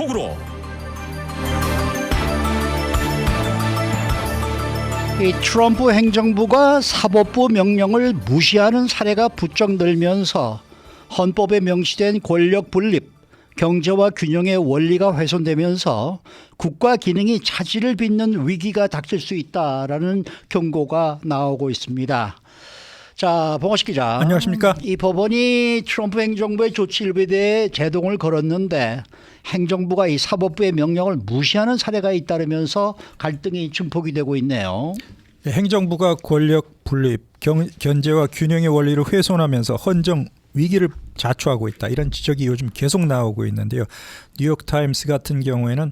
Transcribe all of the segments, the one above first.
속으로. 이 트럼프 행정부가 사법부 명령을 무시하는 사례가 부쩍 늘면서 헌법에 명시된 권력 분립, 경제와 균형의 원리가 훼손되면서 국가 기능이 차질을 빚는 위기가 닥칠 수 있다라는 경고가 나오고 있습니다. 자, 봉화식 기자. 안녕하십니까? 이 법원이 트럼프 행정부의 조치 일부에 대해 제동을 걸었는데 행정부가 이 사법부의 명령을 무시하는 사례가 잇따르면서 갈등이 증폭이 되고 있네요. 행정부가 권력 분립, 견제와 균형의 원리를 훼손하면서 헌정 위기를 자초하고 있다. 이런 지적이 요즘 계속 나오고 있는데요. 뉴욕타임스 같은 경우에는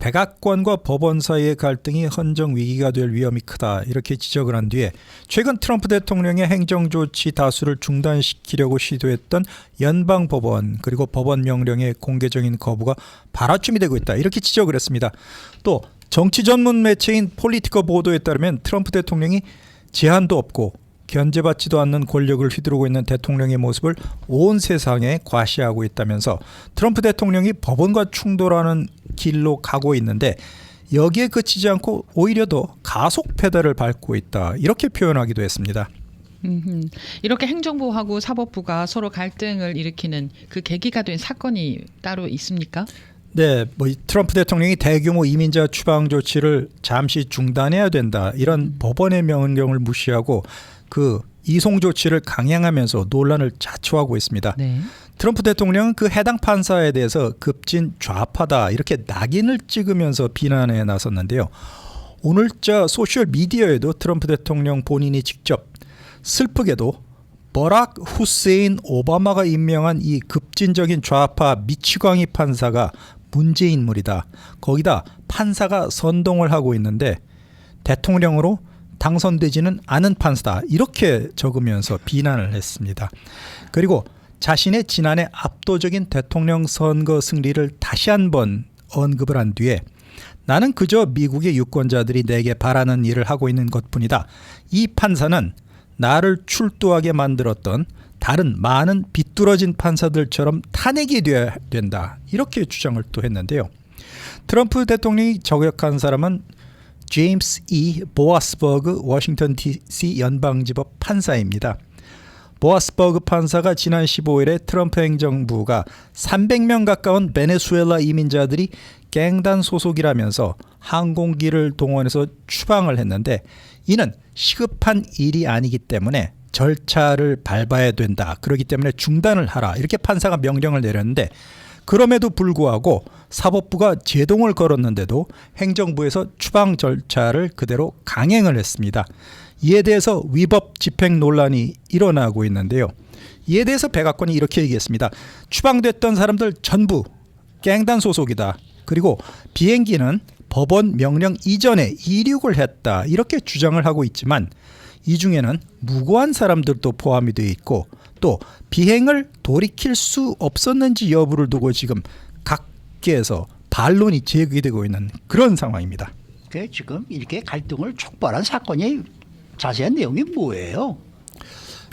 백악관과 법원 사이의 갈등이 헌정 위기가 될 위험이 크다. 이렇게 지적을 한 뒤에 최근 트럼프 대통령의 행정조치 다수를 중단시키려고 시도했던 연방법원 그리고 법원 명령의 공개적인 거부가 발화점이 되고 있다. 이렇게 지적을 했습니다. 또 정치 전문 매체인 폴리티커 보도에 따르면 트럼프 대통령이 제한도 없고 견제받지도 않는 권력을 휘두르고 있는 대통령의 모습을 온 세상에 과시하고 있다면서 트럼프 대통령이 법원과 충돌하는 길로 가고 있는데 여기에 그치지 않고 오히려 더 가속 페달을 밟고 있다. 이렇게 표현하기도 했습니다. 이렇게 행정부하고 사법부가 서로 갈등을 일으키는 그 계기가 된 사건이 따로 있습니까? 네, 트럼프 대통령이 대규모 이민자 추방 조치를 잠시 중단해야 된다. 이런 법원의 명령을 무시하고 그 이송 조치를 강행하면서 논란을 자초하고 있습니다. 네. 트럼프 대통령은 그 해당 판사에 대해서 급진 좌파다 이렇게 낙인을 찍으면서 비난에 나섰는데요. 오늘자 소셜 미디어에도 트럼프 대통령 본인이 직접 슬프게도 버락 후세인 오바마가 임명한 이 급진적인 좌파 미치광이 판사가 문제 인물이다. 거기다 판사가 선동을 하고 있는데 대통령으로 당선되지는 않은 판사다. 이렇게 적으면서 비난을 했습니다. 그리고 자신의 지난해 압도적인 대통령 선거 승리를 다시 한번 언급을 한 뒤에 나는 그저 미국의 유권자들이 내게 바라는 일을 하고 있는 것뿐이다. 이 판사는 나를 출두하게 만들었던 다른 많은 비뚤어진 판사들처럼 탄핵이 되어야 된다. 이렇게 주장을 또 했는데요. 트럼프 대통령이 저격한 사람은 제임스 E. 보아스버그 워싱턴 DC 연방지법 판사입니다. 보아스버그 판사가 지난 15일에 트럼프 행정부가 300명 가까운 베네수엘라 이민자들이 갱단 소속이라면서 항공기를 동원해서 추방을 했는데 이는 시급한 일이 아니기 때문에 절차를 밟아야 된다. 그렇기 때문에 중단을 하라. 이렇게 판사가 명령을 내렸는데 그럼에도 불구하고 사법부가 제동을 걸었는데도 행정부에서 추방 절차를 그대로 강행을 했습니다. 이에 대해서 위법 집행 논란이 일어나고 있는데요. 이에 대해서 백악관이 이렇게 얘기했습니다. 추방됐던 사람들 전부 갱단 소속이다. 그리고 비행기는 법원 명령 이전에 이륙을 했다. 이렇게 주장을 하고 있지만 이 중에는 무고한 사람들도 포함이 되어 있고 또 비행을 돌이킬 수 없었는지 여부를 두고 지금 각계에서 반론이 제기되고 있는 그런 상황입니다. 지금 이렇게 갈등을 촉발한 사건이 자세한 내용이 뭐예요?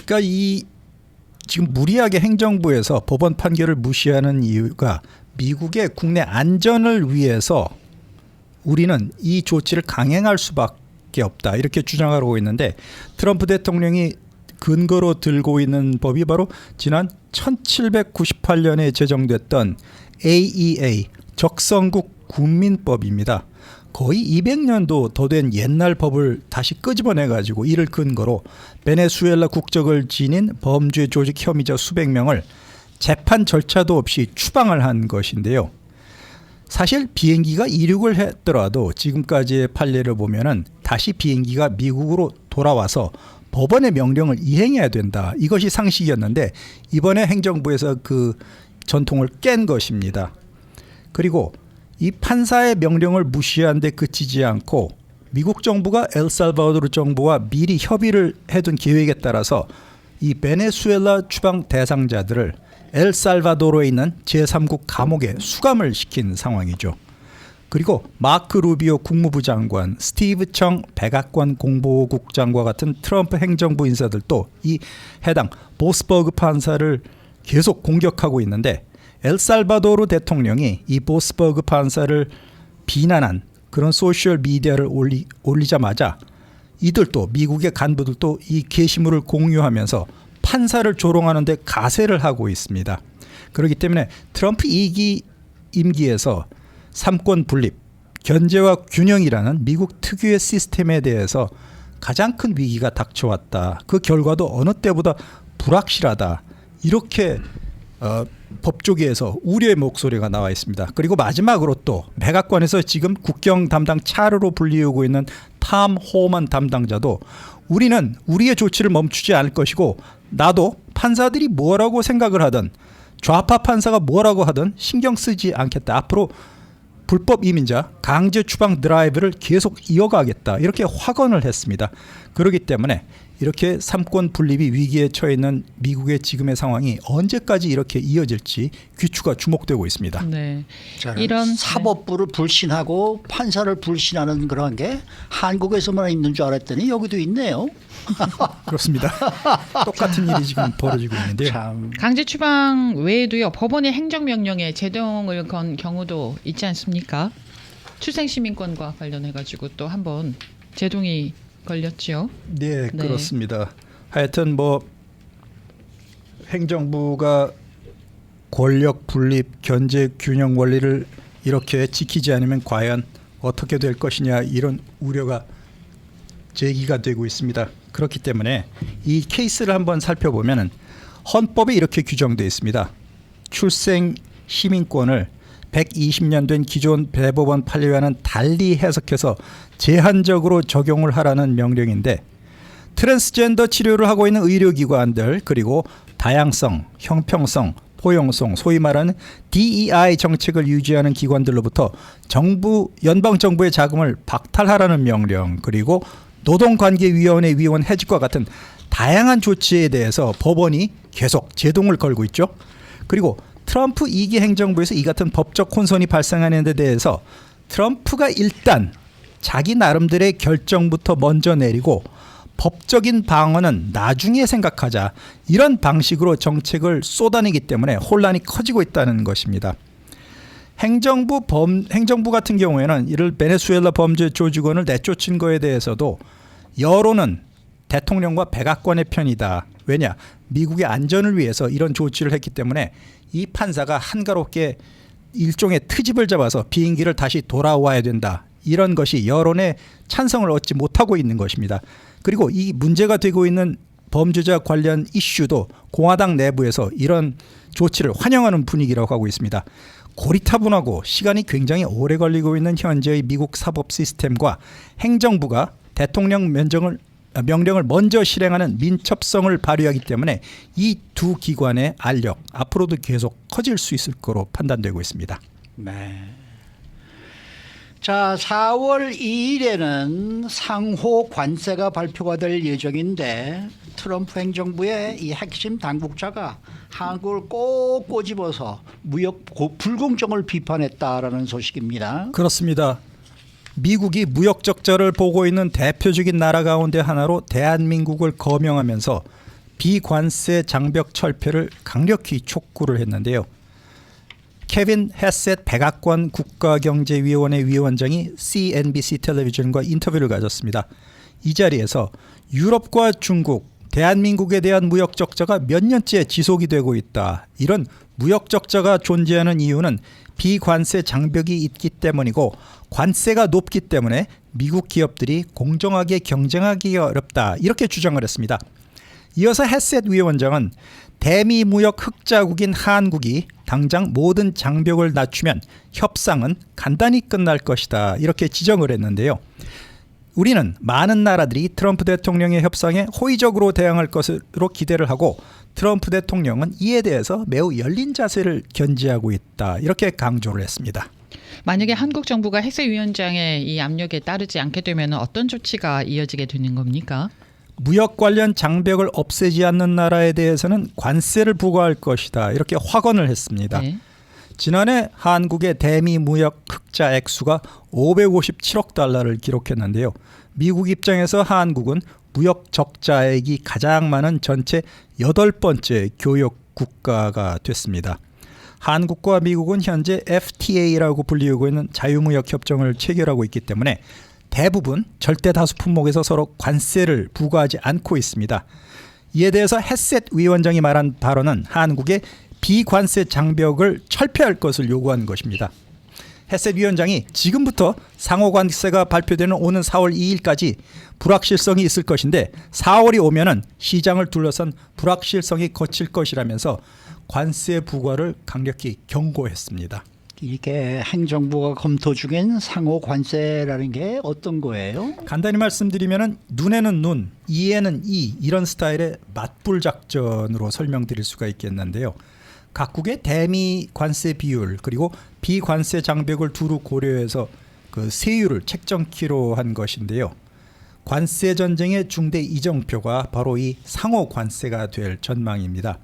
그러니까 이 지금 무리하게 행정부에서 법원 판결을 무시하는 이유가 미국의 국내 안전을 위해서 우리는 이 조치를 강행할 수밖에 없다. 이렇게 주장하고 있는데 트럼프 대통령이 근거로 들고 있는 법이 바로 지난 1798년에 제정됐던 AEA 적성국 군민법입니다. 거의 200년도 더 된 옛날 법을 다시 끄집어내 가지고 이를 근거로 베네수엘라 국적을 지닌 범죄 조직 혐의자 수백 명을 재판 절차도 없이 추방을 한 것인데요. 사실 비행기가 이륙을 했더라도 지금까지의 판례를 보면은 다시 비행기가 미국으로 돌아와서 법원의 명령을 이행해야 된다. 이것이 상식이었는데 이번에 행정부에서 그 전통을 깬 것입니다. 그리고 이 판사의 명령을 무시한 데 그치지 않고 미국 정부가 엘살바도르 정부와 미리 협의를 해둔 계획에 따라서 이 베네수엘라 추방 대상자들을 엘살바도르에 있는 제3국 감옥에 수감을 시킨 상황이죠. 그리고 마크 루비오 국무부 장관, 스티브 청 백악관 공보국장과 같은 트럼프 행정부 인사들도 이 해당 보스버그 판사를 계속 공격하고 있는데 엘살바도르 대통령이 이 보스버그 판사를 비난한 그런 소셜 미디어를 올리자마자 이들도 미국의 간부들도 이 게시물을 공유하면서 판사를 조롱하는 데 가세를 하고 있습니다. 그렇기 때문에 트럼프 2기 임기에서 삼권 분립, 견제와 균형이라는 미국 특유의 시스템에 대해서 가장 큰 위기가 닥쳐왔다. 그 결과도 어느 때보다 불확실하다. 이렇게 법조계에서 우려의 목소리가 나와 있습니다. 그리고 마지막으로 또 백악관에서 지금 국경 담당 차르로 불리우고 있는 탐 호만 담당자도 우리는 우리의 조치를 멈추지 않을 것이고 나도 판사들이 뭐라고 생각을 하든 좌파 판사가 뭐라고 하든 신경 쓰지 않겠다. 앞으로 불법 이민자 강제 추방 드라이브를 계속 이어가겠다. 이렇게 확언을 했습니다. 그렇기 때문에 이렇게 삼권 분립이 위기에 처해 있는 미국의 지금의 상황이 언제까지 이렇게 이어질지 귀추가 주목되고 있습니다. 네. 이런 사법부를 불신하고 판사를 불신하는 그런 게 한국에서만 있는 줄 알았더니 여기도 있네요. 그렇습니다. 똑같은 일이 지금 벌어지고 있는데요. 참. 강제 추방 외에도요. 법원의 행정명령에 제동을 건 경우도 있지 않습니까? 출생시민권과 관련해 가지고 또 한번 제동이 걸렸죠. 네, 네. 그렇습니다. 하여튼 뭐 행정부가 권력 분립, 견제 균형 원리를 이렇게 지키지 않으면 과연 어떻게 될 것이냐 이런 우려가 제기가 되고 있습니다. 그렇기 때문에 이 케이스를 한번 살펴보면 헌법에 이렇게 규정되어 있습니다. 출생 시민권을 120년 된 기존 대법원 판례와는 달리 해석해서 제한적으로 적용을 하라는 명령인데 트랜스젠더 치료를 하고 있는 의료기관들 그리고 다양성, 형평성, 포용성, 소위 말하는 DEI 정책을 유지하는 기관들로부터 연방정부의 자금을 박탈하라는 명령 그리고 노동관계위원회 위원 해직과 같은 다양한 조치에 대해서 법원이 계속 제동을 걸고 있죠. 그리고 트럼프 2기 행정부에서 이 같은 법적 혼선이 발생하는 데 대해서 트럼프가 일단 자기 나름대로의 결정부터 먼저 내리고 법적인 방어는 나중에 생각하자 이런 방식으로 정책을 쏟아내기 때문에 혼란이 커지고 있다는 것입니다. 행정부 같은 경우에는 이를 베네수엘라 범죄 조직원을 내쫓은 거에 대해서도 여론은 대통령과 백악관의 편이다. 왜냐? 미국의 안전을 위해서 이런 조치를 했기 때문에 이 판사가 한가롭게 일종의 트집을 잡아서 비행기를 다시 돌아와야 된다. 이런 것이 여론의 찬성을 얻지 못하고 있는 것입니다. 그리고 이 문제가 되고 있는 범죄자 관련 이슈도 공화당 내부에서 이런 조치를 환영하는 분위기라고 하고 있습니다. 고리타분하고 시간이 굉장히 오래 걸리고 있는 현재의 미국 사법 시스템과 행정부가 대통령 명령을 먼저 실행하는 민첩성을 발휘하기 때문에 이 두 기관의 알력 앞으로도 계속 커질 수 있을 거로 판단되고 있습니다. 네. 자, 4월 2일에는 상호 관세가 발표가 될 예정인데 트럼프 행정부의 이 핵심 당국자가 한국을 꼭 꼬집어서 무역 불공정을 비판했다라는 소식입니다. 그렇습니다. 미국이 무역 적자를 보고 있는 대표적인 나라 가운데 하나로 대한민국을 거명하면서 비관세 장벽 철폐를 강력히 촉구를 했는데요. 케빈 헤셋 백악관 국가경제위원회 위원장이 CNBC 텔레비전과 인터뷰를 가졌습니다. 이 자리에서 유럽과 중국, 대한민국에 대한 무역 적자가 몇 년째 지속이 되고 있다. 이런 무역 적자가 존재하는 이유는 비관세 장벽이 있기 때문이고 관세가 높기 때문에 미국 기업들이 공정하게 경쟁하기 어렵다. 이렇게 주장을 했습니다. 이어서 헤셋 위원장은 대미 무역 흑자국인 한국이 당장 모든 장벽을 낮추면 협상은 간단히 끝날 것이다. 이렇게 지적을 했는데요. 우리는 많은 나라들이 트럼프 대통령의 협상에 호의적으로 대응할 것으로 기대를 하고 트럼프 대통령은 이에 대해서 매우 열린 자세를 견지하고 있다. 이렇게 강조를 했습니다. 만약에 한국 정부가 헤셋 위원장의 이 압력에 따르지 않게 되면 어떤 조치가 이어지게 되는 겁니까? 무역 관련 장벽을 없애지 않는 나라에 대해서는 관세를 부과할 것이다. 이렇게 확언을 했습니다. 네. 지난해 한국의 대미 무역 흑자 액수가 557억 달러를 기록했는데요. 미국 입장에서 한국은 무역 적자액이 가장 많은 전체 8번째 교역 국가가 됐습니다. 한국과 미국은 현재 FTA라고 불리우고 있는 자유무역 협정을 체결하고 있기 때문에 대부분 절대 다수 품목에서 서로 관세를 부과하지 않고 있습니다. 이에 대해서 헤셋 위원장이 말한 발언은 한국의 비관세 장벽을 철폐할 것을 요구한 것입니다. 헤셋 위원장이 지금부터 상호관세가 발표되는 오는 4월 2일까지 불확실성이 있을 것인데 4월이 오면은 시장을 둘러싼 불확실성이 거칠 것이라면서 관세 부과를 강력히 경고했습니다. 이게 행정부가 검토 중인 상호 관세라는 게 어떤 거예요? 간단히 말씀드리면은 눈에는 눈, 이에는 이 이런 스타일의 맞불 작전으로 설명드릴 수가 있겠는데요. 각국의 대미 관세 비율 그리고 비관세 장벽을 두루 고려해서 그 세율을 책정키로 한 것인데요. 관세 전쟁의 중대 이정표가 바로 이 상호 관세가 될 전망입니다.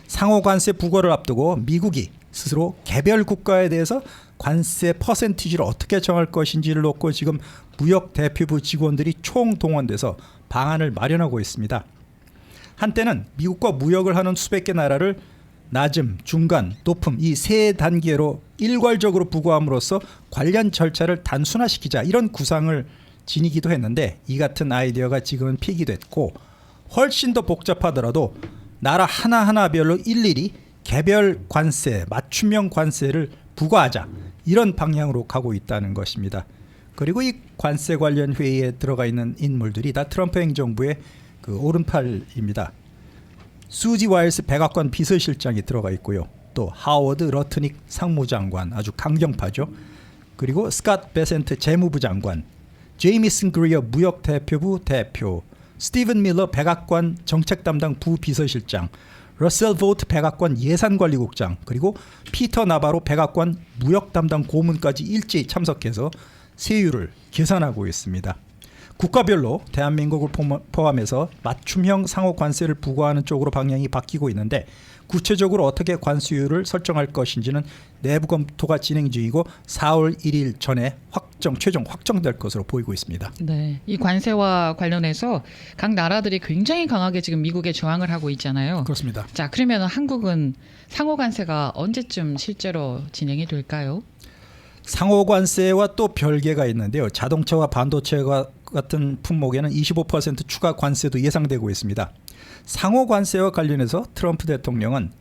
상호 관세 부과를 앞두고 미국이 스스로 개별 국가에 대해서 관세 퍼센티지를 어떻게 정할 것인지를 놓고 지금 무역 대표부 직원들이 총동원돼서 방안을 마련하고 있습니다. 한때는 미국과 무역을 하는 수백 개 나라를 낮음, 중간, 높음 이 세 단계로 일괄적으로 부과함으로써 관련 절차를 단순화시키자 이런 구상을 지니기도 했는데 이 같은 아이디어가 지금은 폐기됐고 훨씬 더 복잡하더라도 나라 하나하나별로 일일이 개별 관세, 맞춤형 관세를 부과하자 이런 방향으로 가고 있다는 것입니다. 그리고 이 관세 관련 회의에 들어가 있는 인물들이 다 트럼프 행정부의 그 오른팔입니다. 수지 와일스 백악관 비서실장이 들어가 있고요. 또 하워드 러트닉 상무장관 아주 강경파죠. 그리고 스캇 베센트 재무부 장관, 제이미슨 그리어 무역 대표부 대표, 스티븐 밀러 백악관 정책 담당 부비서실장, 러셀 보트 백악관 예산관리국장, 그리고 피터 나바로 백악관 무역 담당 고문까지 일제히 참석해서 세율을 계산하고 있습니다. 국가별로 대한민국을 포함해서 맞춤형 상호 관세를 부과하는 쪽으로 방향이 바뀌고 있는데 구체적으로 어떻게 관세율을 설정할 것인지는 내부 검토가 진행 중이고 4월 1일 전에 최종 확정될 것으로 보이고 있습니다. 네, 이 관세와 관련해서 각 나라들이 굉장히 강하게 지금 미국에 저항을 하고 있잖아요. 그렇습니다. 자, 그러면 한국은 상호 관세가 언제쯤 실제로 진행이 될까요? 상호 관세와 또 별개가 있는데요. 자동차와 반도체와 같은 품목에는 25% 추가 관세도 예상되고 있습니다. 상호 관세와 관련해서 트럼프 대통령은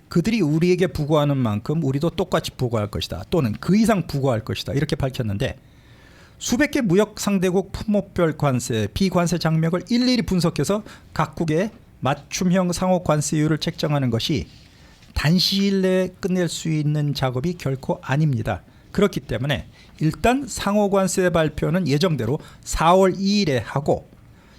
그들이 우리에게 부과하는 만큼 우리도 똑같이 부과할 것이다. 또는 그 이상 부과할 것이다. 이렇게 밝혔는데 수백 개 무역 상대국 품목별 관세, 비관세 장벽을 일일이 분석해서 각국의 맞춤형 상호 관세율을 책정하는 것이 단시일 내에 끝낼 수 있는 작업이 결코 아닙니다. 그렇기 때문에 일단 상호관세 발표는 예정대로 4월 2일에 하고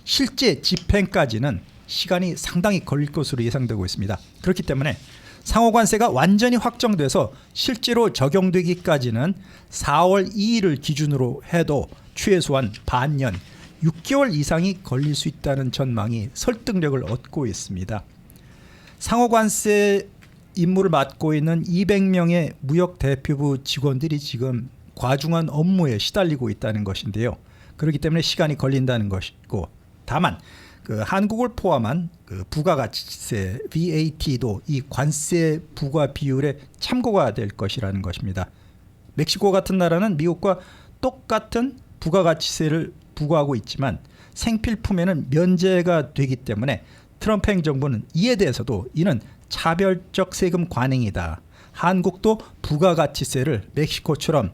실제 집행까지는 시간이 상당히 걸릴 것으로 예상되고 있습니다. 그렇기 때문에 상호관세가 완전히 확정돼서 실제로 적용되기까지는 4월 2일을 기준으로 해도 최소한 반년, 6개월 이상이 걸릴 수 있다는 전망이 설득력을 얻고 있습니다. 상호관세 임무를 맡고 있는 200명의 무역 대표부 직원들이 지금 과중한 업무에 시달리고 있다는 것인데요. 그렇기 때문에 시간이 걸린다는 것이고 다만 그 한국을 포함한 그 부가가치세 VAT도 이 관세 부과 비율에 참고가 될 것이라는 것입니다. 멕시코 같은 나라는 미국과 똑같은 부가가치세를 부과하고 있지만 생필품에는 면제가 되기 때문에 트럼프 행정부는 이에 대해서도 이는 차별적 세금 관행이다. 한국도 부가가치세를 멕시코처럼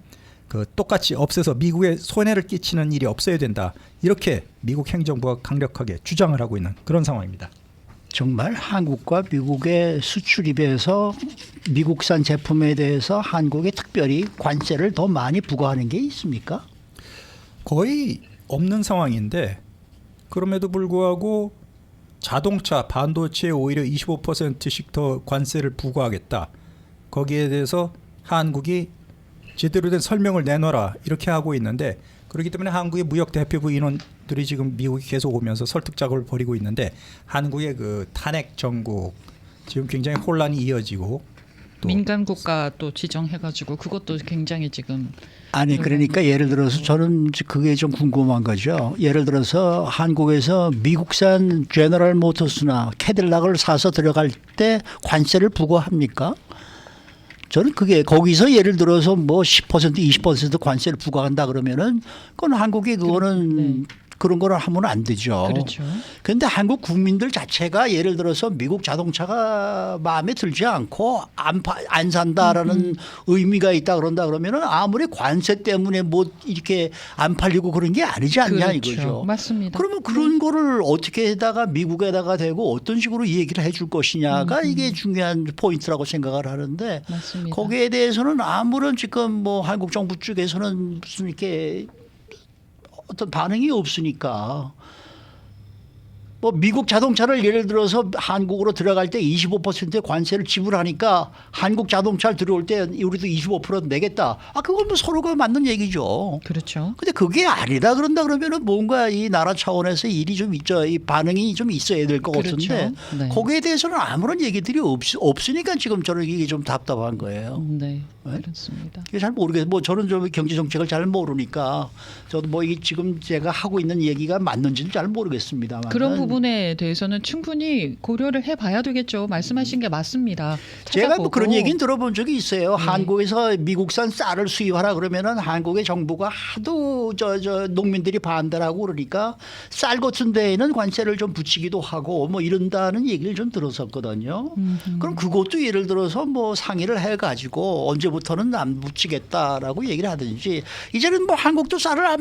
그 똑같이 없애서 미국에 손해를 끼치는 일이 없어야 된다. 이렇게 미국 행정부가 강력하게 주장을 하고 있는 그런 상황입니다. 정말 한국과 미국의 수출입에서 미국산 제품에 대해서 한국이 특별히 관세를 더 많이 부과하는 게 있습니까? 거의 없는 상황인데 그럼에도 불구하고 자동차, 반도체에 오히려 25%씩 더 관세를 부과하겠다. 거기에 대해서 한국이 제대로 된 설명을 내놔라 이렇게 하고 있는데 그렇기 때문에 한국의 무역 대표부 인원들이 지금 미국에 계속 오면서 설득 작업을 벌이고 있는데 한국의 그 탄핵 정국 지금 굉장히 혼란이 이어지고 또 민간 국가 또 지정해가지고 그것도 굉장히 지금 아니 그러니까 예를 들어서 저는 그게 좀 궁금한 거죠. 예를 들어서 한국에서 미국산 제너럴 모터스나 캐딜락을 사서 들어갈 때 관세를 부과합니까? 저는 그게 거기서 예를 들어서 뭐 10% 20% 관세를 부과한다 그러면은 그건 한국이 그거는 그런 거를 하면 안 되죠. 그렇죠. 그런데 한국 국민들 자체가 예를 들어서 미국 자동차가 마음에 들지 않고 안 산다라는 의미가 있다 그런다 그러면은 아무리 관세 때문에 뭐 이렇게 안 팔리고 그런 게 아니지 않냐 그렇죠. 이거죠. 맞습니다. 그러면 그런 거를 어떻게다가 미국에다가 대고 어떤 식으로 이 얘기를 해줄 것이냐가 이게 중요한 포인트라고 생각을 하는데 맞습니다. 거기에 대해서는 아무런 지금 뭐 한국 정부 쪽에서는 무슨 이렇게 어떤 반응이 없으니까 뭐 미국 자동차를 예를 들어서 한국으로 들어갈 때 25%의 관세를 지불하니까 한국 자동차를 들어올 때 우리도 25% 내겠다. 아 그건 뭐 서로가 맞는 얘기죠. 그렇죠. 근데 그게 아니다 그런다 그러면은 뭔가 이 나라 차원에서 일이 좀 있죠. 이 반응이 좀 있어야 될 것 그렇죠. 같은데 네. 거기에 대해서는 아무런 얘기들이 없으니까 지금 저는 이게 좀 답답한 거예요. 네, 네? 그렇습니다. 이게 잘 모르겠어요. 뭐 저는 좀 경제 정책을 잘 모르니까 저도 뭐 이 지금 제가 하고 있는 얘기가 맞는지는 잘 모르겠습니다만 그런 부분에 대해서는 충분히 고려를 해봐야 되겠죠. 말씀하신 게 맞습니다. 제가 뭐 찾아보고. 그런 얘기는 들어본 적이 있어요. 네. 한국에서 미국산 쌀을 수입하라 그러면은 한국의 정부가 하도 저 농민들이 반대라고 그러니까 쌀 같은 데에는 관세를 좀 붙이기도 하고 뭐 이런다는 얘기를 좀 들었었거든요. 그럼 그것도 예를 들어서 뭐 상의를 해가지고 언제부터는 안 붙이겠다라고 얘기를 하든지 이제는 뭐 한국도 쌀을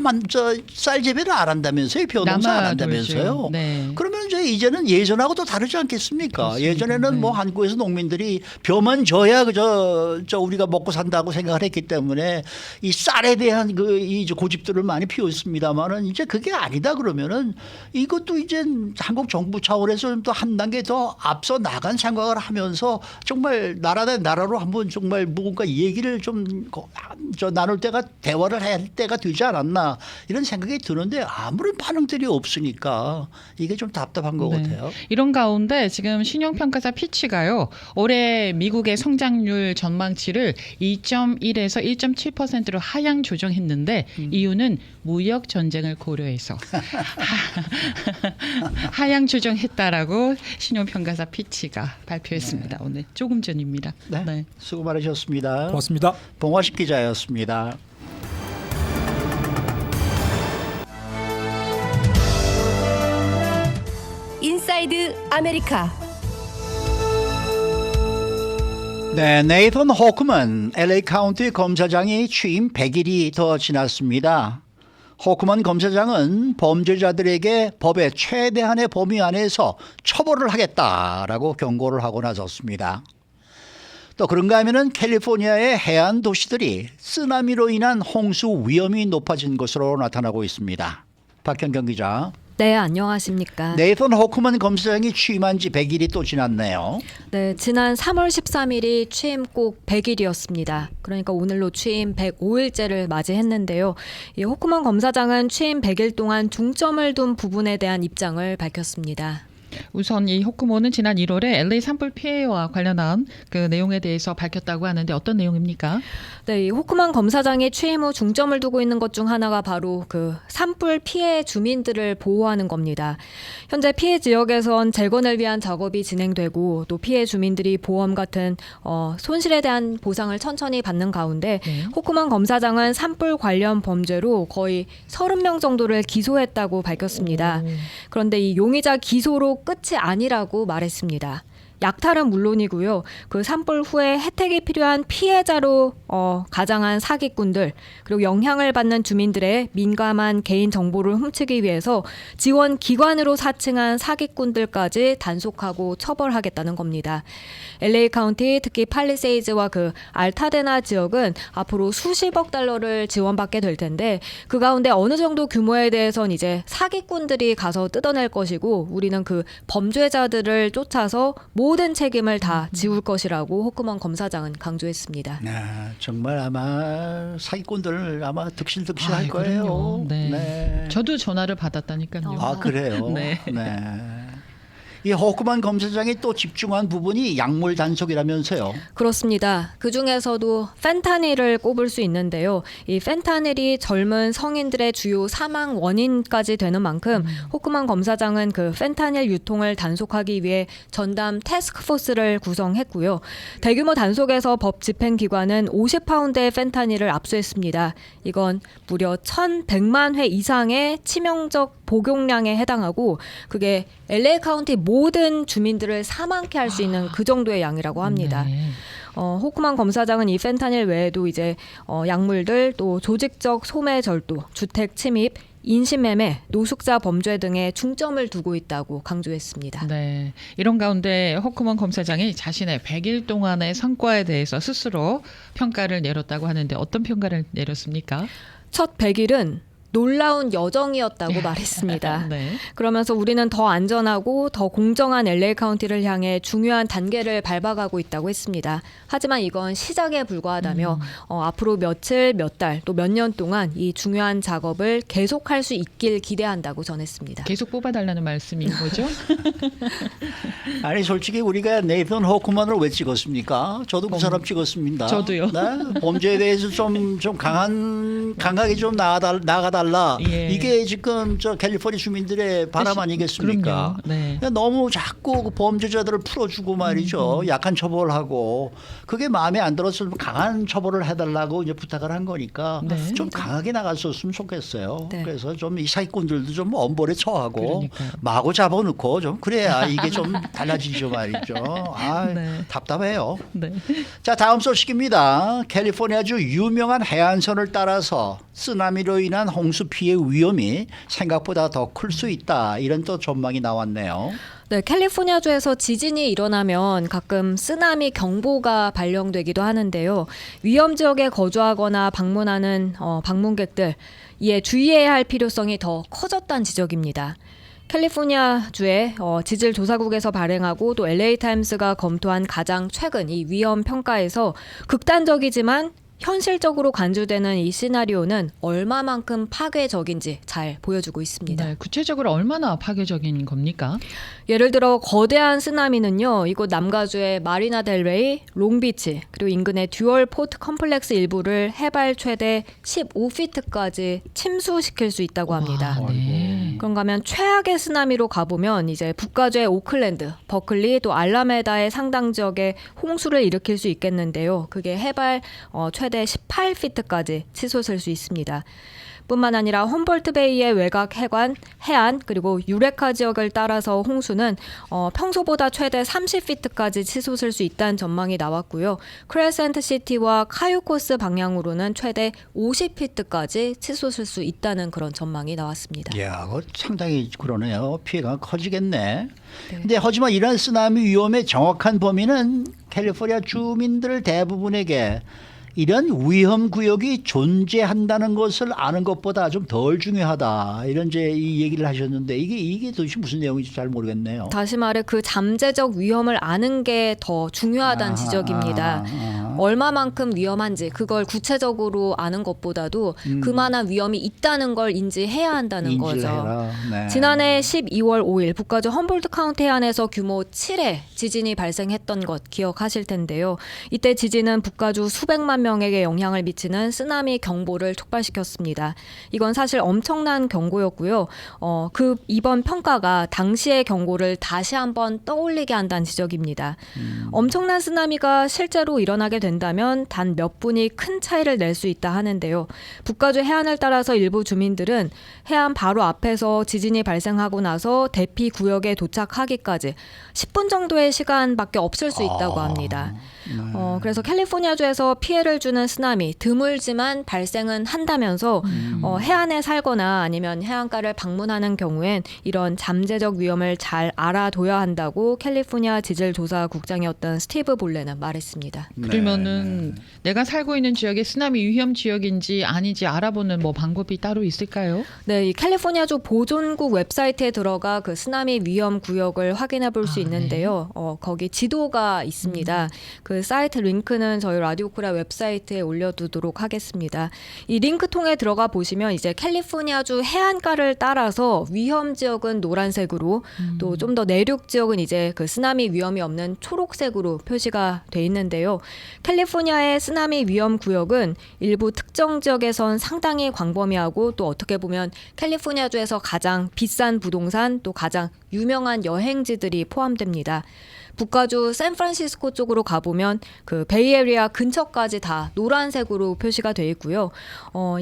쌀 재배를 안 한다면서요. 벼농사 안 한다면서요. 네. 그러면 이제는 예전하고 또 다르지 않겠습니까? 그렇습니다. 예전에는 뭐 네. 한국에서 농민들이 벼만 져야 그저 우리가 먹고 산다고 생각을 했기 때문에 이 쌀에 대한 이 고집들을 많이 피웠습니다만은 이제 그게 아니다 그러면은 이것도 이제 한국 정부 차원에서 좀 더 한 단계 더 앞서 나간 생각을 하면서 정말 나라 대 나라로 한번 정말 뭔가 얘기를 좀 나눌 때가 대화를 해야 할 때가 되지 않았나 이런 생각이 드는데 아무런 반응들이 없으니까 이게 좀 답답한 것 네. 같아요. 이런 가운데 지금 신용평가사 피치가요. 올해 미국의 성장률 전망치를 2.1에서 1.7%로 하향 조정했는데 이유는 무역 전쟁을 고려해서 하향 조정했다라고 신용평가사 피치가 발표했습니다. 오늘 조금 전입니다. 네. 수고 많으셨습니다. 고맙습니다. 봉화식 기자였습니다. 인사이드 아메리카. 네, 네이선 호크먼 LA 카운티 검사장이 취임 100일이 더 지났습니다. 호크먼 검사장은 범죄자들에게 법의 최대한의 범위 안에서 처벌을 하겠다라고 경고를 하고 나섰습니다. 또 그런가 하면은 캘리포니아의 해안 도시들이 쓰나미로 인한 홍수 위험이 높아진 것으로 나타나고 있습니다. 박현경 기자. 네, 안녕하십니까. 네이선 호크먼 검사장이 취임한 지 100일이 또 지났네요. 네, 지난 3월 13일이 취임국 100일이었습니다. 그러니까 오늘로 취임 105일째를 맞이했는데요. 이 호크먼 검사장은 취임 100일 동안 중점을 둔 부분에 대한 입장을 밝혔습니다. 우선 이 호크몬은 지난 1월에 LA 산불 피해와 관련한 그 내용에 대해서 밝혔다고 하는데 어떤 내용입니까? 네, 이 호크먼 검사장이 취임 후 중점을 두고 있는 것 중 하나가 바로 그 산불 피해 주민들을 보호하는 겁니다. 현재 피해 지역에선 재건을 위한 작업이 진행되고 또 피해 주민들이 보험 같은 손실에 대한 보상을 천천히 받는 가운데 호크먼 검사장은 산불 관련 범죄로 거의 30명 정도를 기소했다고 밝혔습니다. 그런데 이 용의자 기소로 끝이 아니라고 말했습니다. 약탈은 물론이고요. 그 산불 후에 혜택이 필요한 피해자로 가장한 사기꾼들 그리고 영향을 받는 주민들의 민감한 개인 정보를 훔치기 위해서 지원 기관으로 사칭한 사기꾼들까지 단속하고 처벌하겠다는 겁니다. LA 카운티 특히 팔리세이즈와 그 알타데나 지역은 앞으로 수십억 달러를 지원받게 될 텐데 그 가운데 어느 정도 규모에 대해선 이제 사기꾼들이 가서 뜯어낼 것이고 우리는 그 범죄자들을 쫓아서 모든 책임을 다 지울 것이라고 호크먼 검사장은 강조했습니다. 네, 정말 아마 사기꾼들 아마 득실득실할 거예요. 그럼요. 네. 네. 저도 전화를 받았다니까요. 아 그래요. 네. 네. 이 호크만 검사장이 또 집중한 부분이 약물 단속이라면서요. 그렇습니다. 그 중에서도 펜타닐을 꼽을 수 있는데요. 이 펜타닐이 젊은 성인들의 주요 사망 원인까지 되는 만큼 호크만 검사장은 그 펜타닐 유통을 단속하기 위해 전담 태스크포스를 구성했고요. 대규모 단속에서 법 집행기관은 50파운드의 펜타닐을 압수했습니다. 이건 무려 1,100만 회 이상의 치명적 복용량에 해당하고 그게 LA 카운티 모든 주민들을 사망케 할 수 있는 그 정도의 양이라고 합니다. 네. 호크만 검사장은 이 펜타닐 외에도 이제 약물들 또 조직적 소매 절도, 주택 침입, 인신매매, 노숙자 범죄 등에 중점을 두고 있다고 강조했습니다. 네. 이런 가운데 호크먼 검사장이 자신의 100일 동안의 성과에 대해서 스스로 평가를 내렸다고 하는데 어떤 평가를 내렸습니까? 첫 100일은 놀라운 여정이었다고 말했습니다. 네. 그러면서 우리는 더 안전하고 더 공정한 LA 카운티를 향해 중요한 단계를 밟아가고 있다고 했습니다. 하지만 이건 시작에 불과하다며 앞으로 며칠, 몇 달, 또 몇 년 동안 이 중요한 작업을 계속할 수 있길 기대한다고 전했습니다. 계속 뽑아달라는 말씀인 거죠? 아니 솔직히 우리가 네이선 호크만을 왜 찍었습니까? 저도 그 사람 찍었습니다. 저도요. 네? 범죄에 대해서 좀 강하게 좀 나가달라. 예. 이게 지금 저 캘리포니아 주민들의 바람 아니겠습니까? 그럼요. 네. 너무 자꾸 그 범죄자들을 풀어주고 말이죠. 약한 처벌하고 그게 마음에 안 들어서 강한 처벌을 해달라고 이제 부탁을 한 거니까 네. 좀 강하게 나갔었으면 좋겠어요. 네. 그래서 좀 이 사기꾼들도 좀 엄벌에 처하고 그러니까요. 마구 잡아놓고 좀 그래야 이게 좀 달라지죠 말이죠. 아, 네. 답답해요. 네. 자, 다음 소식입니다. 캘리포니아주 유명한 해안선을 따라서 쓰나미로 인한 홍수 피해 위험이 생각보다 더 클 수 있다. 이런 또 전망이 나왔네요. 네, 캘리포니아주에서 지진이 일어나면 가끔 쓰나미 경보가 발령되기도 하는데요. 위험 지역에 거주하거나 방문하는 방문객들 이에 주의해야 할 필요성이 더 커졌다는 지적입니다. 캘리포니아주의 지질조사국에서 발행하고 또 LA타임스가 검토한 가장 최근 이 위험 평가에서 극단적이지만 현실적으로 간주되는 이 시나리오는 얼마만큼 파괴적인지 잘 보여주고 있습니다. 네. 구체적으로 얼마나 파괴적인 겁니까? 예를 들어 거대한 쓰나미는요. 이곳 남가주의 마리나 델레이, 롱비치 그리고 인근의 듀얼 포트 컴플렉스 일부를 해발 최대 15피트까지 침수시킬 수 있다고 합니다. 와, 네. 그런가 하면 최악의 쓰나미로 가보면 이제 북가주의 오클랜드, 버클리 또 알라메다의 상당 지역에 홍수를 일으킬 수 있겠는데요. 그게 해발 최대 18피트까지 치솟을 수 있습니다. 뿐만 아니라 험볼트베이의 외곽 해안 그리고 유레카 지역을 따라서 홍수는 평소보다 최대 30피트까지 치솟을 수 있다는 전망이 나왔고요. 크레센트 시티와 카유코스 방향으로는 최대 50피트까지 치솟을 수 있다는 그런 전망이 나왔습니다. 이야, 상당히 그러네요. 피해가 커지겠네. 근데 하지만 이런 쓰나미 위험의 정확한 범위는 캘리포니아 주민들 대부분에게 이런 위험 구역이 존재한다는 것을 아는 것보다 좀 덜 중요하다. 이런 이제 이 얘기를 하셨는데 이게 도대체 무슨 내용인지 잘 모르겠네요. 다시 말해 그 잠재적 위험을 아는 게 더 중요하다는 지적입니다. 얼마만큼 위험한지 그걸 구체적으로 아는 것보다도 그만한 위험이 있다는 걸 인지해야 한다는 거죠. 네. 지난해 12월 5일 북가주 험볼트 카운티 해안에서 규모 7의 지진이 발생했던 것 기억하실 텐데요. 이때 지진은 북가주 수백만 명에게 영향을 미치는 쓰나미 경보를 촉발시켰습니다. 이건 사실 엄청난 경고였고요. 이번 평가가 당시의 경고를 다시 한번 떠올리게 한다는 지적입니다. 엄청난 쓰나미가 실제로 일어나게 된다면 단 몇 분이 큰 차이를 낼 수 있다 하는데요. 북가주 해안을 따라서 일부 주민들은 해안 바로 앞에서 지진이 발생하고 나서 대피 구역에 도착하기까지 10분 정도의 시간밖에 없을 수 있다고 합니다. 그래서 캘리포니아주에서 피해를 주는 쓰나미 드물지만 발생은 한다면서 해안에 살거나 아니면 해안가를 방문하는 경우엔 이런 잠재적 위험을 잘 알아둬야 한다고 캘리포니아 지질조사국장이었던 스티브 볼레는 말했습니다. 그러면 그러면은 내가 살고 있는 지역이 쓰나미 위험 지역인지 아닌지 알아보는 뭐 방법이 따로 있을까요? 네, 이 캘리포니아주 보존국 웹사이트에 들어가 그 쓰나미 위험 구역을 확인해 볼 수 있는데요. 거기 지도가 있습니다. 그 사이트 링크는 저희 라디오 코리아 웹사이트에 올려두도록 하겠습니다. 이 링크 통해 들어가 보시면 이제 캘리포니아주 해안가를 따라서 위험 지역은 노란색으로 또 좀 더 내륙 지역은 이제 그 쓰나미 위험이 없는 초록색으로 표시가 돼 있는데요. 캘리포니아의 쓰나미 위험 구역은 일부 특정 지역에선 상당히 광범위하고 또 어떻게 보면 캘리포니아주에서 가장 비싼 부동산 또 가장 유명한 여행지들이 포함됩니다. 북가주 샌프란시스코 쪽으로 가보면 그 베이에리아 근처까지 다 노란색으로 표시가 돼 있고요.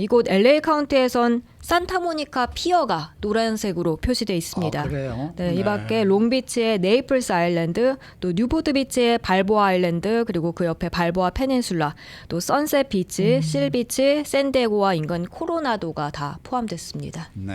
이곳 LA 카운티에선 산타모니카 피어가 노란색으로 표시돼 있습니다. 그래요? 네, 이 밖에 롱비치의 네이플스 아일랜드, 또 뉴포트 비치의 발보아 아일랜드, 그리고 그 옆에 발보아 페닌슐라, 또 선셋 비치, 실비치, 샌디에고와 인근 코로나도가 다 포함됐습니다. 네.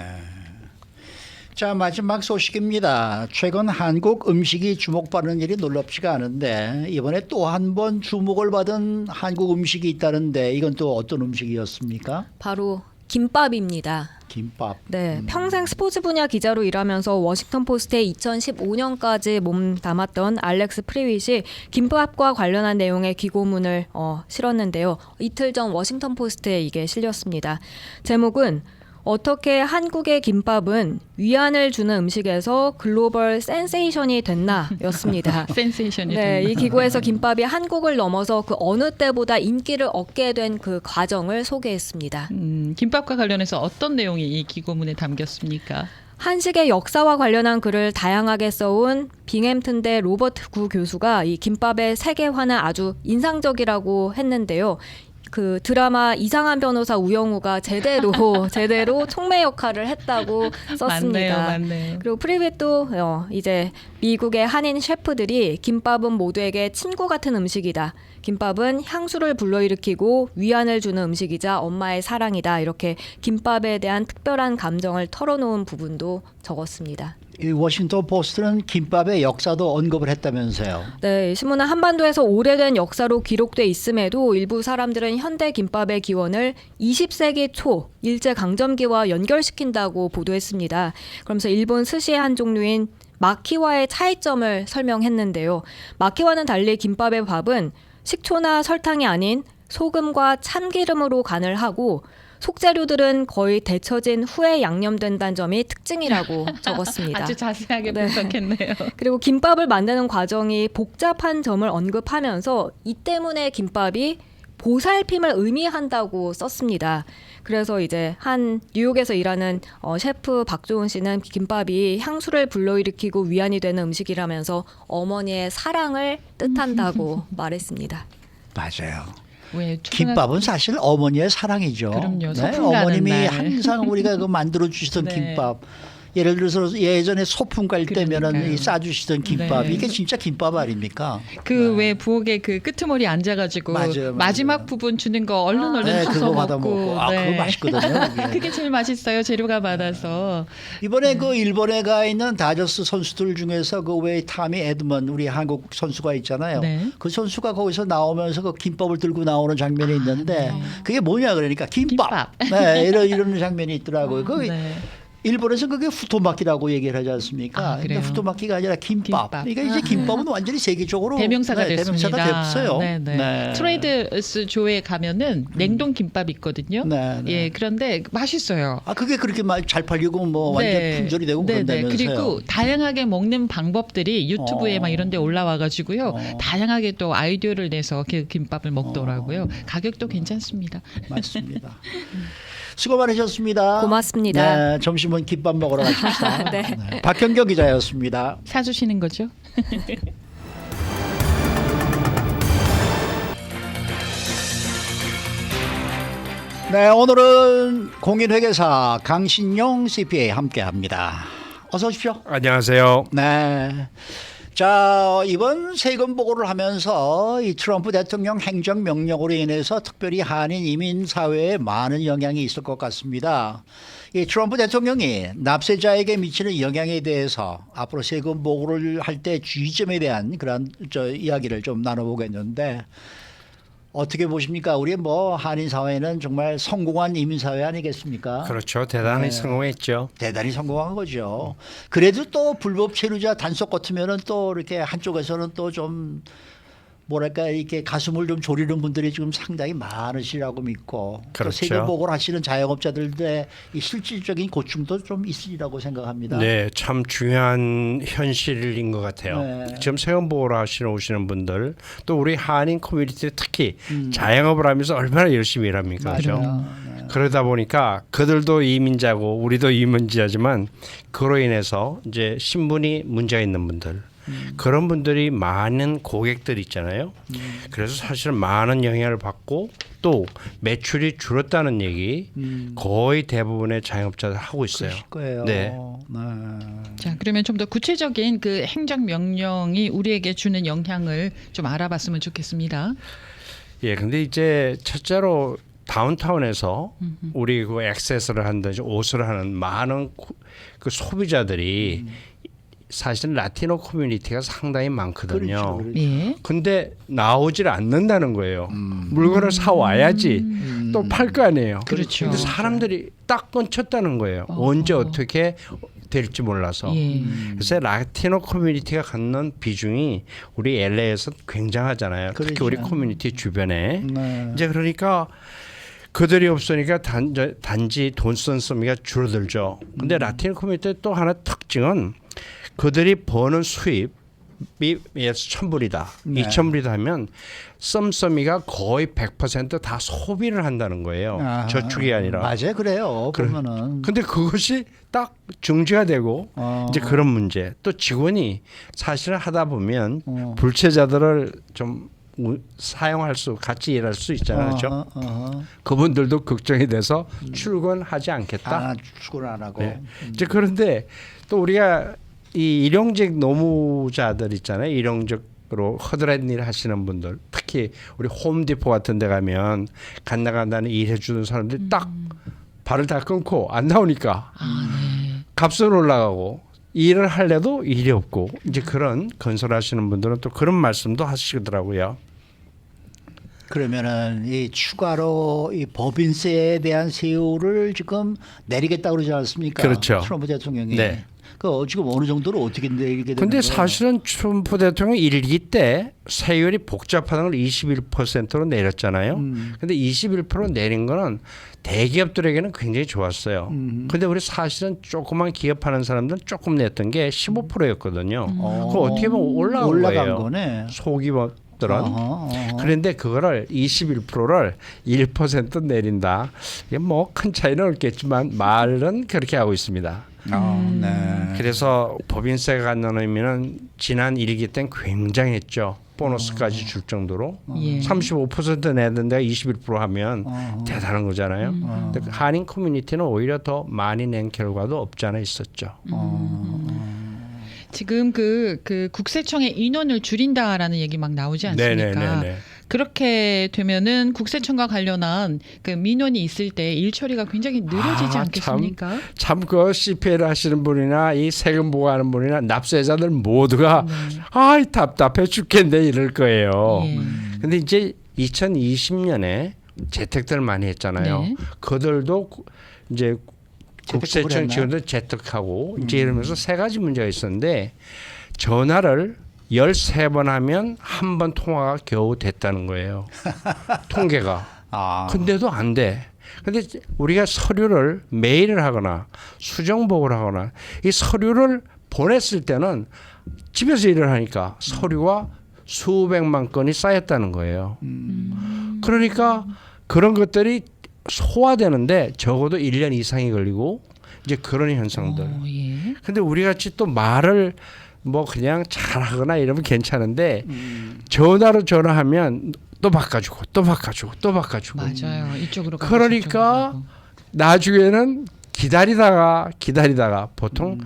자, 마지막 소식입니다. 최근 한국 음식이 주목받는 일이 놀랍지가 않은데 이번에 또 한 번 주목을 받은 한국 음식이 있다는데 이건 또 어떤 음식이었습니까? 바로 김밥입니다. 김밥. 네, 평생 스포츠 분야 기자로 일하면서 워싱턴 포스트에 2015년까지 몸 담았던 알렉스 프리윗이 김밥과 관련한 내용의 기고문을 실었는데요. 이틀 전 워싱턴 포스트에 이게 실렸습니다. 제목은 어떻게 한국의 김밥은 위안을 주는 음식에서 글로벌 센세이션이 됐나였습니다. 센세이션이 네, 됐나. 이 기고에서 김밥이 한국을 넘어서 그 어느 때보다 인기를 얻게 된 그 과정을 소개했습니다. 김밥과 관련해서 어떤 내용이 이 기고문에 담겼습니까? 한식의 역사와 관련한 글을 다양하게 써온 빙햄튼대 로버트 구 교수가 이 김밥의 세계화는 아주 인상적이라고 했는데요. 그 드라마 이상한 변호사 우영우가 제대로 촉매 역할을 했다고 썼습니다. 맞네요. 그리고 프리빗도 이제 미국의 한인 셰프들이 김밥은 모두에게 친구 같은 음식이다. 김밥은 향수를 불러일으키고 위안을 주는 음식이자 엄마의 사랑이다. 이렇게 김밥에 대한 특별한 감정을 털어놓은 부분도 적었습니다. 이 워싱턴 포스트는 김밥의 역사도 언급을 했다면서요. 네, 신문은 한반도에서 오래된 역사로 기록돼 있음에도 일부 사람들은 현대 김밥의 기원을 20세기 초 일제강점기와 연결시킨다고 보도했습니다. 그러면서 일본 스시의 한 종류인 마키와의 차이점을 설명했는데요. 마키와는 달리 김밥의 밥은 식초나 설탕이 아닌 소금과 참기름으로 간을 하고 속재료들은 거의 데쳐진 후에 양념된다는 점이 특징이라고 적었습니다. 아주 자세하게 네. 분석했네요. 그리고 김밥을 만드는 과정이 복잡한 점을 언급하면서 이 때문에 김밥이 보살핌을 의미한다고 썼습니다. 그래서 이제 한 뉴욕에서 일하는 셰프 박조은 씨는 김밥이 향수를 불러일으키고 위안이 되는 음식이라면서 어머니의 사랑을 뜻한다고 말했습니다. 맞아요. 왜 김밥은 사실 어머니의 사랑이죠. 그럼요. 소풍 가는 어머님이 날. 항상 우리가 그 만들어 주시던 네. 김밥. 예를 들어서 예전에 소풍 갈 때면은 그러니까요. 이 싸주시던 김밥. 네. 이게 진짜 김밥 아닙니까? 그 왜 부엌에 그 끄트머리 앉아가지고 맞아요. 마지막 부분 주는 거 얼른 네, 주워 그거 받아 먹고. 먹고. 아, 그거 맛있거든요. 그게. 그게 제일 맛있어요. 재료가 많아서. 이번에 그 일본에 가 있는 다저스 선수들 중에서 그 왜 타미 에드먼 우리 한국 선수가 있잖아요. 네. 그 선수가 거기서 나오면서 그 김밥을 들고 나오는 장면이 있는데 그게 뭐냐 그러니까 김밥. 네, 이런 장면이 있더라고요. 그 네. 일본에서 그게 후토마키라고 얘기를 하지 않습니까? 근데 그래요? 후토마키가 아니라 김밥. 김밥. 그러니까 이제 김밥은 완전히 세계적으로 대명사가 네, 됐습니다. 대명사가 됐어요. 네네. 네. 트레이드스 조에 가면은 냉동 김밥 있거든요. 네, 네. 예, 그런데 맛있어요. 아 그게 그렇게 잘 팔리고 뭐 완전 품절이 되고 그런다면서요. 그리고 다양하게 먹는 방법들이 유튜브에 막 이런 데 올라와가지고요. 다양하게 또 아이디어를 내서 그 김밥을 먹더라고요. 가격도 괜찮습니다. 맞습니다. 수고 많으셨습니다. 고맙습니다. 네, 점심은 김밥 먹으러 가십시다. 네. 네, 박현경 기자였습니다. 사주시는 거죠? 네, 오늘은 공인회계사 강신용 CPA 함께합니다. 어서 오십시오. 안녕하세요. 네. 자, 이번 세금 보고를 하면서 이 트럼프 대통령 행정명령으로 인해서 특별히 한인 이민 사회에 많은 영향이 있을 것 같습니다. 이 트럼프 대통령이 납세자에게 미치는 영향에 대해서 앞으로 세금 보고를 할 때 주의점에 대한 그런 이야기를 좀 나눠보겠는데 어떻게 보십니까? 우리 뭐 한인 사회는 정말 성공한 이민 사회 아니겠습니까? 그렇죠. 대단히 네. 성공했죠. 대단히 성공한 거죠. 그래도 또 불법 체류자 단속 같으면은 또 이렇게 한쪽에서는 또 좀 뭐랄까 이렇게 가슴을 좀 졸이는 분들이 지금 상당히 많으시라고 믿고 또 그렇죠. 세금보고를 하시는 자영업자들의 이 실질적인 고충도 좀 있으리라고 생각합니다. 네, 참 중요한 현실인 것 같아요. 네. 지금 세금보호를 하시러 오시는 분들, 또 우리 한인 커뮤니티 특히 자영업을 하면서 얼마나 열심히 일합니까, 그렇죠? 맞아요. 네. 그러다 보니까 그들도 이민자고 우리도 이민자지만 그로 인해서 이제 신분이 문제가 있는 분들. 그런 분들이 많은 고객들 있잖아요. 그래서 사실 많은 영향을 받고 또 매출이 줄었다는 얘기 거의 대부분의 자영업자들 하고 있어요. 그러실 거예요. 네. 네. 자, 그러면 좀 더 구체적인 그 행정 명령이 우리에게 주는 영향을 좀 알아봤으면 좋겠습니다. 예, 근데 이제 첫째로 다운타운에서 우리 그 액세스를 한다든지 옷을 하는 많은 그 소비자들이 사실 라티노 커뮤니티가 상당히 많거든요. 그렇죠. 예. 근데 나오질 않는다는 거예요. 물건을 사 와야지 또 팔 거 아니에요. 그렇죠. 근데 사람들이 딱 끊쳤다는 거예요. 언제 어떻게 될지 몰라서. 예. 그래서 라티노 커뮤니티가 갖는 비중이 우리 LA에서 굉장하잖아요. 특히 그렇죠. 우리 커뮤니티 주변에. 네. 이제 그러니까 그들이 없으니까 단지 돈 쓴 소미가 줄어들죠. 근데 라티노 커뮤니티의 또 하나 특징은 그들이 버는 수입이 1,000불이다, 네. 2,000불이다 하면 썸썸이가 거의 100%다 소비를 한다는 거예요. 아하. 저축이 아니라. 맞아요, 그래요. 보면은. 근데 그것이 딱 중지가 되고 이제 그런 문제. 또 직원이 사실 하다 보면 불체자들을 좀 사용할 수 같이 일할 수 있잖아요. 그렇죠? 그분들도 걱정이 돼서 출근하지 않겠다. 출근 안 하고. 네. 이제 그런데 또 우리가 이 일용직 노무자들 있잖아요. 일용직으로 허드렛 일 하시는 분들, 특히 우리 홈디포 같은 데 가면 간다간다는 일해주는 사람들이 딱 발을 다 끊고 안 나오니까 값은 올라가고 일을 할래도 일이 없고 이제 그런 건설하시는 분들은 또 그런 말씀도 하시더라고요. 그러면은 이 추가로 이 법인세에 대한 세율을 지금 내리겠다고 그러지 않습니까? 그렇죠. 트럼프 대통령이. 네. 그 지금 어느 정도로 어떻게 내리게 되는 근데 거예요? 사실은 트럼프 대통령 일기 때 세율이 복잡하다는 걸 21%로 내렸잖아요. 근데 21% 내린 거는 대기업들에게는 굉장히 좋았어요. 근데 우리 사실은 조그만 기업하는 사람들은 조금 냈던 게 15%였거든요. 그거 어떻게 보면 올라간 거예요. 거네. 소기업들은. 그런데 그거를 21%를 1% 내린다. 이게 뭐 큰 차이는 없겠지만 말은 그렇게 하고 있습니다. 네. 그래서 법인세가 갖는 의미는 지난 1기 때는 굉장했죠. 보너스까지 줄 정도로 예. 35% 내던 데가 21% 하면 대단한 거잖아요. 근데 그 한인 커뮤니티는 오히려 더 많이 낸 결과도 없지 않아 있었죠. 지금 그 국세청의 인원을 줄인다라는 얘기 막 나오지 않습니까? 네네네네. 그렇게 되면은 국세청과 관련한 그 민원이 있을 때 일 처리가 굉장히 느려지지 않겠습니까? 참 그 CPL 하시는 분이나 이 세금 보고하는 분이나 납세자들 모두가 아이 답답해 죽겠네 이럴 거예요. 예. 근데 이제 2020년에 재택들 많이 했잖아요. 네. 그들도 이제 국세청 했나요? 직원들 재택하고 이제 이러면서 세 가지 문제가 있었는데 전화를 13번 하면 한 번 통화가 겨우 됐다는 거예요. 통계가. 근데도 안 돼. 근데 우리가 서류를 메일을 하거나 수정복을 하거나 이 서류를 보냈을 때는 집에서 일을 하니까 서류가 수백만 건이 쌓였다는 거예요. 그러니까 그런 것들이 소화되는데 적어도 1년 이상이 걸리고 이제 그런 현상들. 예. 근데 우리 같이 또 말을 뭐 그냥 잘하거나 이러면 괜찮은데 전화로 전화하면 또 바꿔주고 또 바꿔주고 또 바꿔주고. 맞아요. 이쪽으로 가고 그러니까 저쪽으로 가고. 나중에는 기다리다가 보통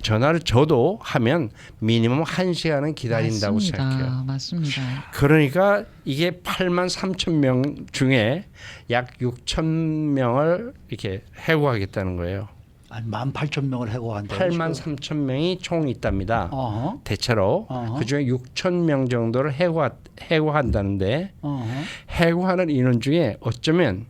전화를 저도 하면 미니멈 1시간은 기다린다고 맞습니다. 생각해요. 맞습니다. 그러니까 이게 8만 3천 명 중에 약 6천 명을 이렇게 해고하겠다는 거예요. 한 18,000명을 해고한다. 8만 3천 명이 총 있답니다. 어허. 대체로 그중에 6천 명 정도를 해고한다는데 해고하는 인원 중에 어쩌면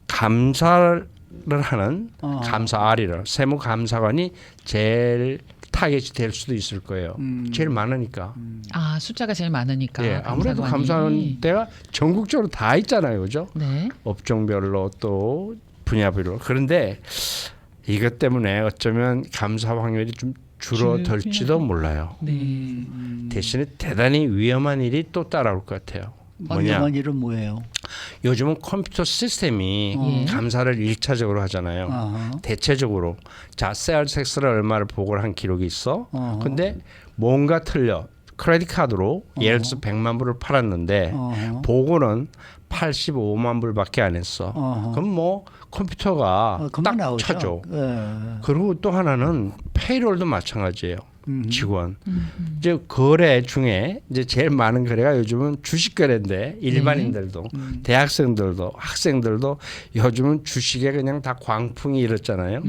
감사를 하는 감사아리를 세무감사관이 제일 타겟이 될 수도 있을 거예요. 제일 많으니까. 아 숫자가 제일 많으니까. 예, 아무래도 감사관이. 감사하는 데가 전국적으로 다 있잖아요, 그죠? 네. 업종별로 또 분야별로. 그런데 이것 때문에 어쩌면 감사 확률이 좀 줄어들지도 몰라요. 네. 대신에 대단히 위험한 일이 또 따라올 것 같아요. 뭐냐? 위험한 일은 뭐예요? 요즘은 컴퓨터 시스템이 감사를 1차적으로 하잖아요. 어허. 대체적으로 자 세일즈텍스를 얼마를 보고를 한 기록이 있어. 어허. 근데 뭔가 틀려. 크레딧 카드로 예를 들어서 100만 불을 팔았는데 어허. 보고는 85만 불밖에 안 했어. 어허. 그럼 뭐 컴퓨터가 금방 딱 나오죠. 쳐줘. 예. 그리고 또 하나는 페이롤도 마찬가지예요. 직원. 이제 거래 중에 이제 제일 많은 거래가 요즘은 주식 거래인데 일반인들도 대학생들도 학생들도 요즘은 주식에 그냥 다 광풍이 일었잖아요.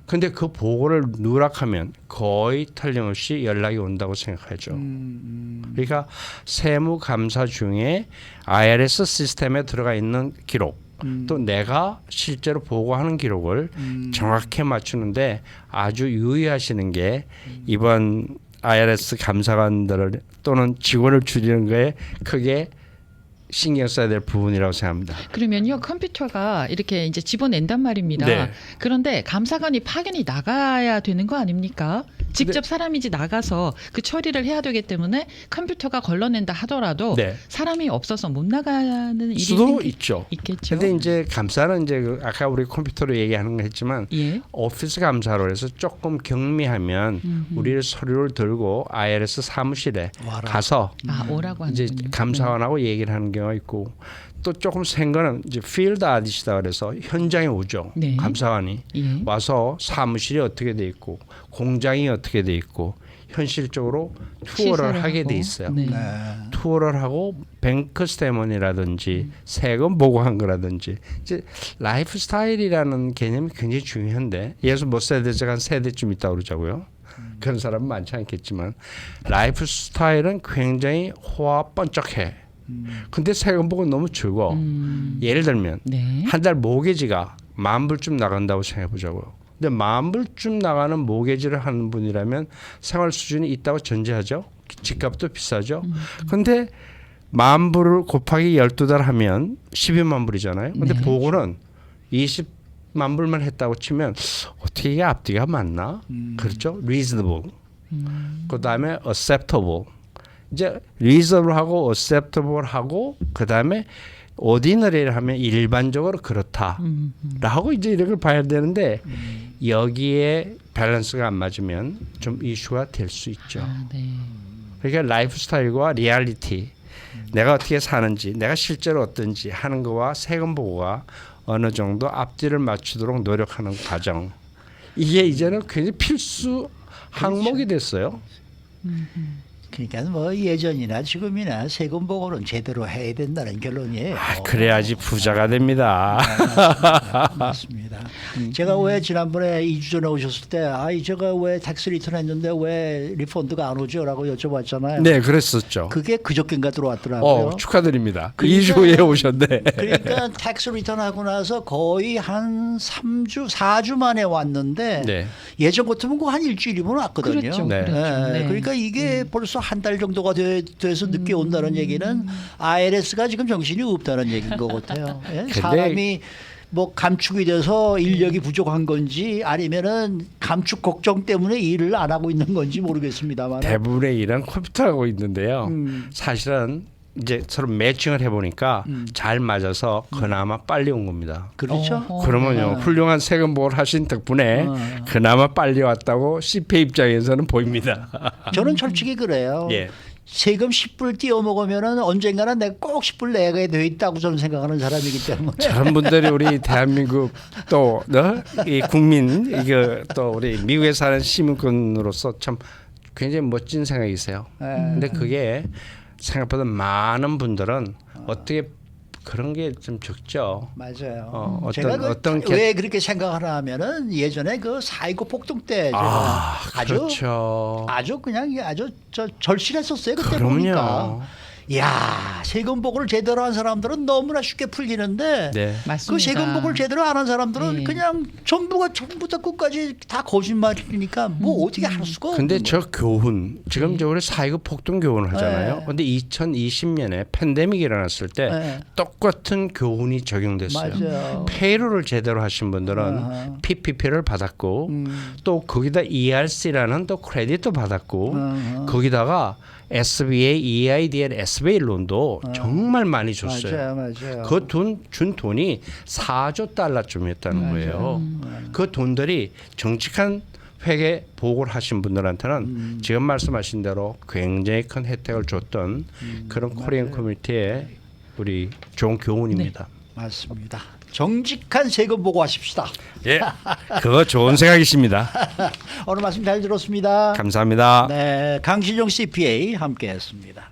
근데 그 보고를 누락하면 거의 틀림없이 연락이 온다고 생각하죠. 그러니까 세무 감사 중에 IRS 시스템에 들어가 있는 기록 또 내가 실제로 보고하는 기록을 정확히 맞추는데 아주 유의하시는 게 이번 IRS 감사관들을 또는 직원을 줄이는 거에 크게 신경 써야 될 부분이라고 생각합니다. 그러면요 컴퓨터가 이렇게 이제 집어낸단 말입니다. 네. 그런데 감사관이 파견이 나가야 되는 거 아닙니까? 직접 사람이지 나가서 그 처리를 해야 되기 때문에 컴퓨터가 걸러낸다 하더라도 네. 사람이 없어서 못 나가는 일이 수도 있죠. 있겠죠. 근데 이제 감사는 이제 아까 우리 컴퓨터로 얘기하는 거 했지만 예. 오피스 감사로 해서 조금 경미하면 우리를 서류를 들고 IRS 사무실에 와라. 가서 아 오라고 하는 이제 감사원하고 얘기를 하는 경우가 있고 또 조금 센 거는 이제 필드 아디시다 그래서 현장에 오죠. 네. 감사관이 예. 와서 사무실이 어떻게 돼 있고 공장이 어떻게 돼 있고 현실적으로 투어를 시세를 하게 하고. 돼 있어요. 네. 투어를 하고 뱅크 스테이먼이라든지 세금 보고한 거라든지 이제 라이프 스타일이라는 개념이 굉장히 중요한데 예를 들어서 몇 세대적 한 세대쯤 있다고 그러자고요. 그런 사람은 많지 않겠지만 라이프 스타일은 굉장히 호화 번쩍해. 근데 세금 보고 너무 적어. 예를 들면 네. 한 달 모기지가 10,000불쯤 나간다고 생각해 보자고요. 근데 10,000불쯤 나가는 모기지를 하는 분이라면 생활 수준이 있다고 전제하죠. 집값도 비싸죠. 근데 10,000불을 곱하기 12달 하면 12만 불이잖아요. 근데 네. 보고는 20만 불만 했다고 치면 어떻게 이게 앞뒤가 맞나? 그렇죠? reasonable. 그다음에 acceptable. 이제 reasonable하고 acceptable하고 그다음에 ordinary를 하면 일반적으로 그렇다라고 이제 이런 걸 봐야 되는데 여기에 밸런스가 안 맞으면 좀 이슈가 될 수 있죠. 아, 네. 그러니까 라이프 스타일과 리얼리티 내가 어떻게 사는지 내가 실제로 어떤지 하는 거와 세금 보고가 어느 정도 앞뒤를 맞추도록 노력하는 과정 이게 이제는 굉장히 필수 항목이 됐어요. 그러니까 뭐 예전이나 지금이나 세금 보고는 제대로 해야 된다는 결론이에요. 그래야지 부자가 됩니다. 맞습니다. 제가 왜 지난번에 2주 전에 오셨을 때 제가 왜 텍스 리턴 했는데 왜 리펀드가 안 오죠? 라고 여쭤봤잖아요. 네, 그랬었죠. 그게 그저께인가 들어왔더라고요. 축하드립니다. 그러니까- 2주 후에 오셨네. 그러니까 텍스 리턴 하고 나서 거의 한 3주, 4주 만에 왔는데 네. 예전 같으면 한 일주일이면 왔거든요. 그렇죠. 네. 그렇죠. 네. 그러니까 이게 벌써 한 달 정도가 돼서 늦게 온다는 얘기는 IRS가 지금 정신이 없다는 얘기인 것 같아요. 예? 사람이 뭐 감축이 돼서 인력이 부족한 건지 아니면은 감축 걱정 때문에 일을 안 하고 있는 건지 모르겠습니다만 대부분의 일은 컴퓨터하고 있는데요. 사실은 이제 서로 매칭을 해보니까 잘 맞아서 그나마 빨리 온 겁니다. 그렇죠. 그러면요 훌륭한 세금 보고를 하신 덕분에 그나마 빨리 왔다고 CPA 입장에서는 보입니다. 저는 솔직히 그래요. 예. 세금 10불 띄워 먹으면은 언젠가는 내가 꼭 10불 내게 돼 있다고 저는 생각하는 사람이기 때문에 저런 분들이 우리 대한민국 또 이 국민 이거 또 우리 미국에 사는 시민권으로서 참 굉장히 멋진 생각이세요. 근데 그게 생각보다 많은 분들은 어떻게 그런 게 좀 적죠. 맞아요. 어떤- 제가 어떤 왜 그렇게 생각을 하면은 예전에 그 4.19 폭동 때 제가 그렇죠. 아주 그냥 아주 절실했었어요. 그때 그럼요. 보니까. 야, 세금복을 제대로 한 사람들은 너무나 쉽게 풀리는데 네. 맞습니다. 그 세금복을 제대로 안 한 사람들은 네. 그냥 전부가 처음부터 끝까지 다 거짓말이니까 뭐 어떻게 할 수가 없는 근데 저 거예요. 교훈 지금 저 우리 4.19 폭동 교훈을 하잖아요. 네. 근데 2020년에 팬데믹이 일어났을 때 네. 똑같은 교훈이 적용됐어요. 맞아요. 페이로를 제대로 하신 분들은 아하. PPP를 받았고 또 거기다 ERC라는 또 크레딧도 받았고 아하. 거기다가 SBA, EIDL, SBA 론도 정말 많이 줬어요. 맞아요. 그 준 돈이 4조 달러쯤이었다는 거예요. 그 돈들이 정직한 회계 보고를 하신 분들한테는 지금 말씀하신 대로 굉장히 큰 혜택을 줬던 그런 코리안 커뮤니티의 우리 좋은 교훈입니다. 맞습니다. 정직한 세금 보고하십시다. 예, 그거 좋은 생각이십니다. 오늘 말씀 잘 들었습니다. 감사합니다. 네, 강신용 CPA 함께했습니다.